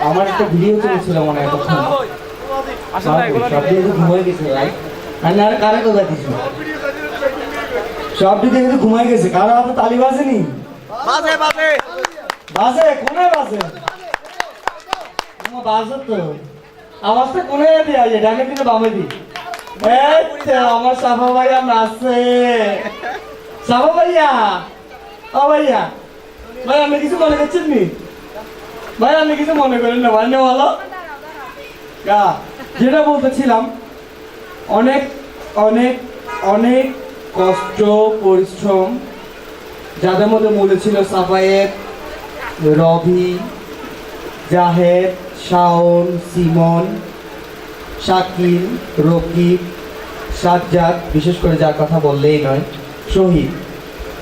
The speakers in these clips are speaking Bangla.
আমার একটা ভিডিও করেছিল মনে হয় তখন সব দিয়ে ঘুমাই গেছে ভাই আর কারে তো যাচ্ছিস সব দিকে কিন্তু ঘুমাই গেছে কারো হাতে তালি বাজেনি বাজে বাজে বাজে কোনে বাজে বাজে তো আওয়াজটা কোনে দিয়ে আসে ডাকে দিকে বামে দি আমার সাফা ভাইয়া নাচছে সাফা ভাইয়া ও ভাইয়া ভাই আপনি কিছু মনে করছেন নি ভাই আপনি কিছু মনে করেন না ভাই ভালো যেটা বলতেছিলাম অনেক অনেক অনেক কষ্ট পরিশ্রম যাদের মধ্যে মূলে ছিল সাফায়েত রবি জাহেদ শাওন সিমন শাকিল রকিব সাজ্জাদ বিশেষ করে যার কথা বললেই নয় শহীদ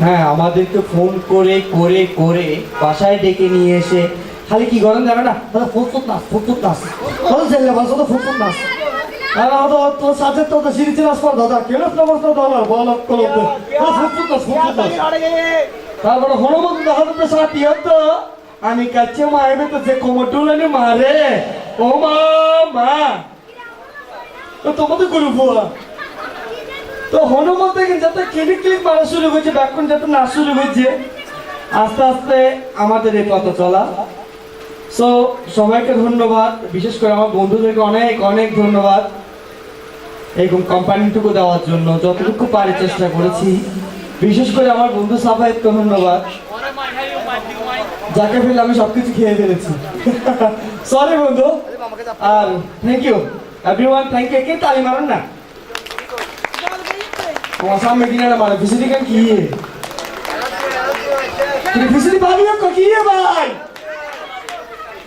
হ্যাঁ আমাদেরকে ফোন করে করে করে বাসায় ডেকে নিয়ে এসে খালি কি গরম জানে না ফুটফুট নাচ বলছেন বলছো তো ফুটফুট নাচ তো সাথে তো সিরিজের আসপার দাদা কেন সমস্ত ডলার বলো ফুটফুট নাচ তারপরে হনুমান দেখা সাথী হতো আমি কাছে মায়েবে তো যে কোমরটুলানি মারে ও মা তো তোমাদের গরু বুয়া তো হনুমান থেকে যাতে ক্লিক ক্লিক মারা শুরু হয়েছে ব্যাকরণ যাতে না শুরু হয়েছে আস্তে আস্তে আমাদের এই পথ চলা সো সবাইকে ধন্যবাদ বিশেষ করে আমার বন্ধুদেরকে অনেক অনেক ধন্যবাদ এরকম কোম্পানিটুকু দেওয়ার জন্য যতটুকু পারি চেষ্টা করেছি বিশেষ করে আমার বন্ধু সাফায়েতকে ধন্যবাদ যাকে ফেলে আমি সবকিছু খেয়ে ফেলেছি সরি বন্ধু আর thank you everyone thank you কে তালি মারুন না তোমার সামনে কিনে না মানে ফিসিটি কেন কি তুমি ফিসিটি ভাবি কি ভাই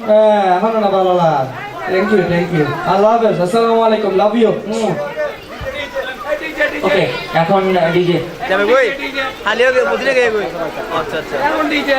হ্যাঁ এখন না ভালো লাগ থ্যাংক ইউ আল্লাহ হাফেজ আসসালামু আলাইকুম লাভ ইউ ওকে এখন ডিজে যাবে কই খালি বুঝলে গে কই আচ্ছা আচ্ছা এখন ডিজে